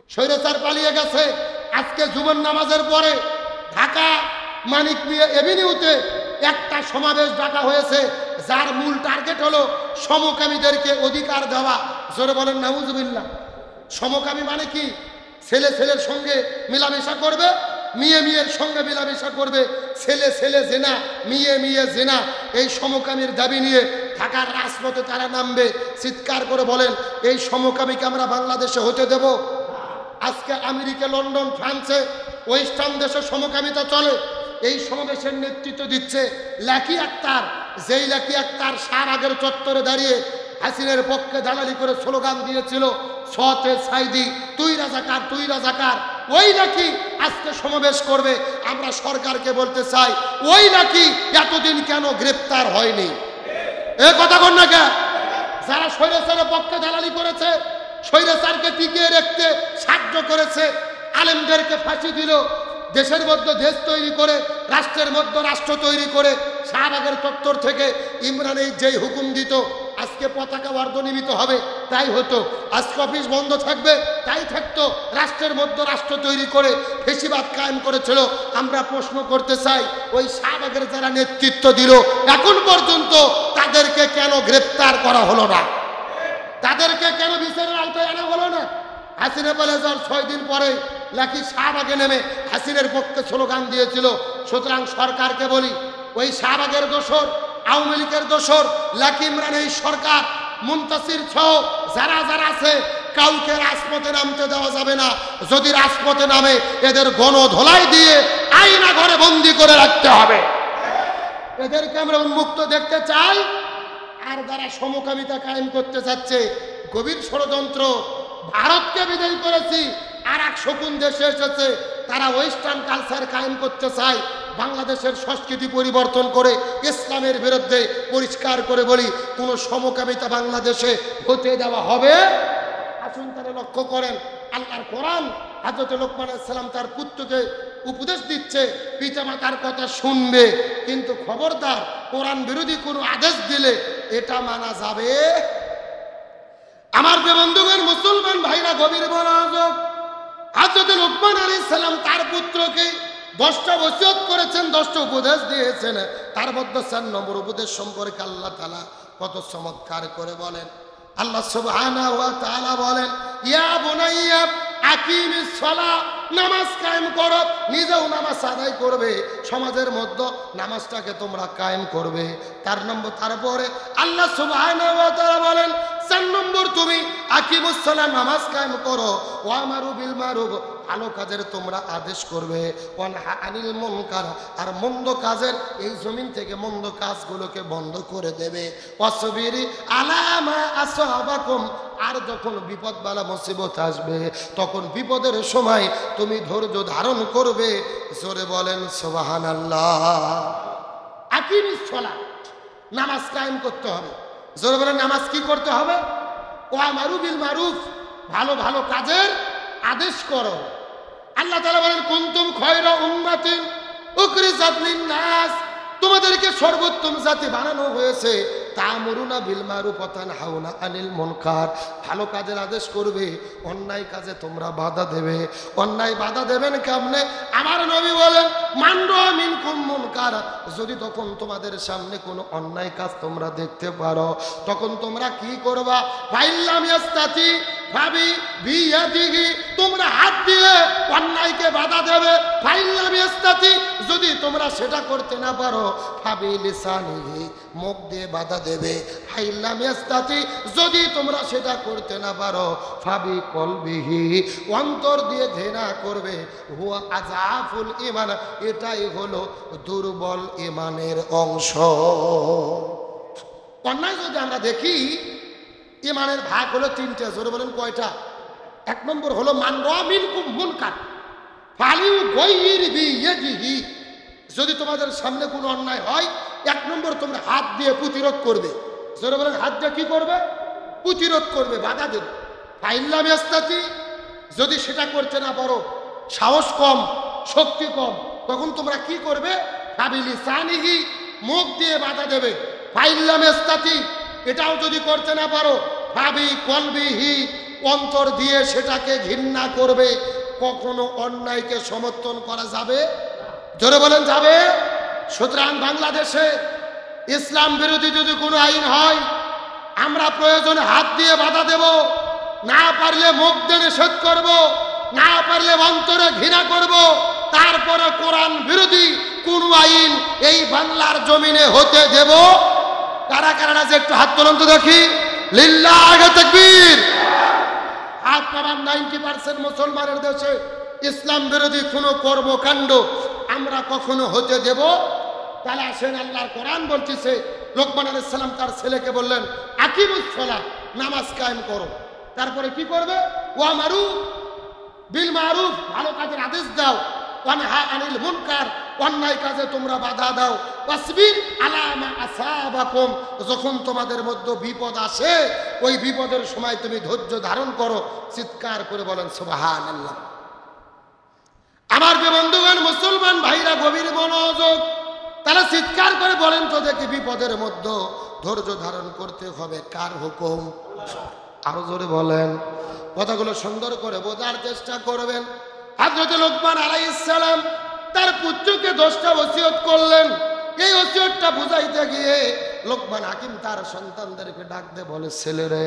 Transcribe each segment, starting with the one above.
স্বৈরাচার পালিয়ে গেছে। আজকে জুমার নামাজের পরে ঢাকা মানিক মিয়া এভিনিউতে একটা সমাবেশ ডাকা হয়েছে, যার মূল টার্গেট হলো সমকামীদেরকে অধিকার দেওয়া। জোরে বলেন নাউজুবিল্লাহ। সমকামী মানে কি? ছেলে ছেলের সঙ্গে মেলামেশা করবে, মেয়ে মেয়ের সঙ্গে মেলামেশা করবে, ছেলে ছেলে জেনা, মেয়ে মেয়ে জেনা। এই সমকামীর দাবি নিয়ে ঢাকার রাজপথে তারা নামবে। চিৎকার করে বলেন, এই সমকামীকে আমরা বাংলাদেশে হতে দেব? আজকে আমেরিকা, লন্ডন, ফ্রান্সে, ওয়েস্টার্ন দেশে সমকামিতা চলে। এই সমাবেশের নেতৃত্ব দিচ্ছে লাকি আক্তার। যেই লাকি আক্তার শাহবাগের চত্বরে দাঁড়িয়ে হাসিনের পক্ষে দালালি করে স্লোগান দিয়েছিল, সতে সাইদি, তুই রাজাকার, তুই রাজাকার। ওই নাকি আজকে সমাবেশ করবে। আমরা সরকারকে বলতে চাই, ওই নাকি এতদিন কেন গ্রেপ্তার হয়নি? এ কথা বল না কেন? যারা স্বৈরাচারের পক্ষে দালালি করেছে, স্বৈরাচারকে টিকিয়ে রাখতে সাহায্য করেছে, আলেমদেরকে ফাঁসি দিল, দেশের মধ্যে দেশ তৈরি করে, রাষ্ট্রের মধ্যে রাষ্ট্র তৈরি করে, শাহবাগের চত্বর থেকে ইমরান এই যেই হুকুম দিত, আজকে পতাকা অর্ধনিমিত হবে, তাই হতো। আজকে অফিস বন্ধ থাকবে, তাই থাকতো। রাষ্ট্রের মধ্যে রাষ্ট্র তৈরি করে ফেসিবাদ কায়েম করেছিল। আমরা প্রশ্ন করতে চাই, ওই শাহবাগের যারা নেতৃত্ব দিল, এখন পর্যন্ত তাদেরকে কেন গ্রেপ্তার করা হলো না? তাদেরকে কেন বিচারের আওতায় আনা হলো না? হাসিনা বলে যার 6 দিন পরে লাকি শাহবাগে নেমে হাসিনের পক্ষে স্লোগান দিয়েছিল। সুতরাং সরকারকে বলি, ওই শাহবাগের দোসর, আওয়ামী লীগের দোসর, লাকি ইমরান, এই সরকার, মুনতাসির সহ যারা যারা আছে, কাউকে রাজপথে নামতে দেওয়া যাবে না। যদি রাজপথে নামে, এদের গণধোলাই দিয়ে আয়না ঘরে বন্দি করে রাখতে হবে। এদেরকে আমরা উন্মুক্ত দেখতে চাই। আর যারা সমকামিতা কায়েম করতে যাচ্ছে, গভীর ষড়যন্ত্র। ভারতকে বিদায় করেছি, আর এক শকুন দেশে এসেছে, তারা ওয়েস্টার্ন কালচার কায়েম করতে চায়। বাংলাদেশের সংস্কৃতি পরিবর্তন করে ইসলামের বিরুদ্ধে। পরিষ্কার করে বলি, কোনো সমকামিতা বাংলাদেশে হতে দেওয়া হবে? আসুন তারা লক্ষ্য করেন, আল্লাহর কোরআন, হযরত লোকমান আলাইহিস সালাম তার পুত্রকে উপদেশ দিচ্ছে, পিতামাতার কথা শুনবে, কিন্তু খবরদার কোরআন বিরোধী কোনো আদেশ দিলে এটা মানা যাবে? আমার যে বন্ধুগণ, মুসলমান ভাইরা, গভীর মনোযোগ। হযরত লোকমান আলাইহিস সালাম তার পুত্রকে 10টা ওসিয়ত করেছেন, 10টা উপদেশ দিয়েছেন। তার মধ্যে 4 নম্বর উপদেশ সম্পর্কে আল্লাহ তাআলা কত চমৎকার করে বলেন। আল্লাহ সুবহানাহু ওয়া তাআলা বলেন, ইয়া বুনাইয়া আকিমিস সালাহ, নামাজ কায়েম করো। নিজেও নামাজ আদায় করবে, সমাজের মধ্যে নামাজটাকে তোমরা কায়েম করবে। তারপরে আল্লাহ সুবহানাহু ওয়া তাআলা বলেন, 4 নম্বর, তুমি আকিমুস সালাহ, নামাজ কায়েম করো। ওয়া আমারু বিল মারুফ, ভালো কাজের তোমরা আদেশ করবে। ওয়ানহা আনিল মুনকার, আর মন্দ কাজের, এই জমিন থেকে মন্দ কাজগুলোকে বন্ধ করে দেবে। ওয়াসবিরি আলা মা আসাবাকুম, আর যখন বিপদ বালা মুসিবত আসবে, তখন বিপদের সময় তুমি ধৈর্য ধারণ করবে। জোরে বলেন সুবহানাল্লাহ। আকিমিস সালাহ, নামাজ কায়েম করতে হবে। জোরে বলেন, নামাজ কি করতে হবে? ওয়া আমারু বিল মারুফ, ভালো ভালো কাজের আদেশ করো। আল্লাহ তাআলা বলেন, কুনতুম খায়রা উম্মাতিন উখরিজাত লিন-নাস, তোমাদেরকে সর্বোত্তম জাতি বানানো হয়েছে। তা'মুরুনা বিল মারুফ ওয়া তানহাউনা আনিল মুনকার, ভালো কাজের আদেশ করবে, অন্যায় কাজে তোমরা বাধা দেবে। অন্যায় বাধা দেবেন কেমনে? আমার নবী বলেন, মান রাআ মিনকুম মুনকার, যদি তখন তোমাদের সামনে কোনো অন্যায় কাজ তোমরা দেখতে পারো, তখন তোমরা কি করবা? ফাইল্লাম ইয়াস্তাতি ভাবি বিয়াদিহি, তোমরা হাত দিয়ে অন্যায়কে বাধা দেবে। ফাইল্লাম ইয়াস্তাতি, যদি তোমরা সেটা করতে না পারো, ভাবি লিসানিহি, মুখ দিয়ে বাধা দেবে। ফাইল্লাম ইয়াস্তাতি, যদি তোমরা সেটা করতে না পারো, ভাবি কলবিহি, অন্তর দিয়ে ঘৃণা করবে। হুয়া আযাফুল ঈমান, এটাই হলো দুর্বল ঈমানের অংশ। অন্যায় যদি আমরা দেখি, ঈমানের ভাগ হলো 3টে। জোরে বলেন কয়টা? 1 নম্বর হলো মান রাআ মিনকুম মুনকার ফালিয়ুগাইয়ির বিয়াদিহি, যদি তোমাদের সামনে কোনো অন্যায় হয়, 1 নম্বর তোমরা হাত দিয়ে প্রতিরোধ করবে। জোরে বলেন, হাত দিয়ে কি করবে? প্রতিরোধ করবে, বাধা দেবে। ফাইল্লাম ইয়াস্তাতি, যদি সেটা করতে না পারো, সাহস কম, শক্তি কম, তখন তোমরা কি করবে? ফাবিলিসানিহি, মুখ দিয়ে বাধা দেবে। ফাইল্লাম ইয়াস্তাতি, এটাও যদি করতে না পারো, ভাবি কলবিহি, অন্তর দিয়ে সেটাকে ঘৃণা করবে, কখনো অন্যায়কে সমর্থন করা যাবে? জোরে বলেন যাবে? সুতরাং বাংলাদেশে ইসলাম বিরোধী যদি কোনো আইন হয়, আমরা প্রয়োজনে হাত দিয়ে বাধা দেব, না পারলে মুখ দিয়ে নিষেধ করব, না পারলে অন্তরে ঘৃণা করব। তারপরে কোরআন বিরোধী কোন আইন এই বাংলার জমিনে হতে দেব। কারা কারা যে একটু হাত তুলুন তো দেখি। লিল্লাহি তাকবীর। হাত পাবেন। 90% মুসলমানের দেশে ইসলাম বিরোধী কোনো কর্মকাণ্ড আমরা কখনো হতে দেব? তাহলে আসেন, আল্লাহর কোরআন বলতেছে, লোকমান আলাইহিস সালাম তার ছেলেকে বললেন, আকিমুস সালাহ, নামাজ কায়েম করো। তারপরে কি করবে? ওয়ামারু বিল মারুফ, ভালো কাজের আদেশ দাও। ওয়ানহা আনিল মুনকার, অন্যায় কাজে তোমরা বাধা দাও। ওয়াসবির আলা মা আসাবাকুম, যখন তোমাদের মধ্যে বিপদ আসে ওই বিপদের সময় তুমি ধৈর্য ধারণ করো। চিৎকার করে বলেন সুবহানাল্লাহ। আমার বন্ধুগণ, মুসলমান ভাইরা, গভীর মনোযোগ। তাহলে চিৎকার করে বলেন তো দেখি, বিপদের মধ্যে ধৈর্য ধারণ করতে হবে কার হুকুম? আরো জোরে বলেন। কথাগুলো সুন্দর করে বোঝার চেষ্টা করবেন। হযরত লোকমান আলাইহিস সালাম তার পুত্রকে 10টা ওসিয়ত করলেন। এই ওসিয়তটা বুঝাইতে গিয়ে লোকমান হাকিম তার সন্তানদেরকে ডাক দিয়ে বলে, ছেলেরে,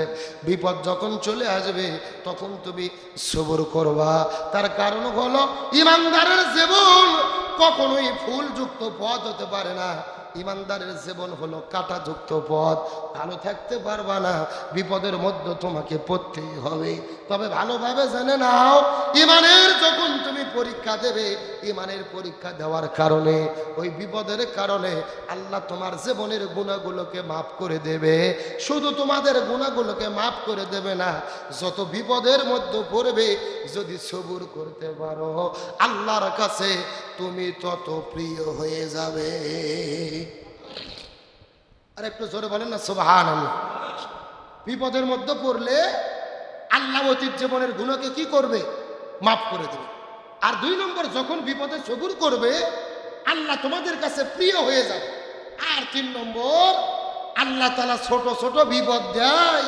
বিপদ যখন চলে আসবে তখন তুমি সবর করবা। তার কারণ হলো, ইমানদারের জীবন কখনোই ফুলযুক্ত পথ হতে পারে না। ইমানদারের জীবন হলো কাঁটাযুক্ত পথ। ভালো থাকতে পারবা না, বিপদের মধ্যে তোমাকে পড়তেই হবে। তবে ভালোভাবে জেনে নাও, ইমানের যখন তুমি পরীক্ষা দেবে, ইমানের পরীক্ষা দেওয়ার কারণে, ওই বিপদের কারণে আল্লাহ তোমার জীবনের গুনাহগুলোকে মাফ করে দেবে। শুধু তোমাদের গুনাহগুলোকে মাফ করে দেবে না, যত বিপদের মধ্যে পড়বে যদি সবুর করতে পারো, আল্লাহর কাছে তুমি তত প্রিয় হয়ে যাবে। আর একটু জোরে বলেন না সুবহানাল্লাহ। বিপদের মধ্যে পড়লে আল্লাহ অতীত জীবনের গুনাহকে কি করবে? মাফ করে দেবে। আর 2 নম্বর, যখন বিপদে সবুর করবে আল্লাহ তোমাদের কাছে প্রিয় হয়ে যাবে। আর 3 নম্বর, আল্লাহ তাআলা ছোট ছোট বিপদ দেয়।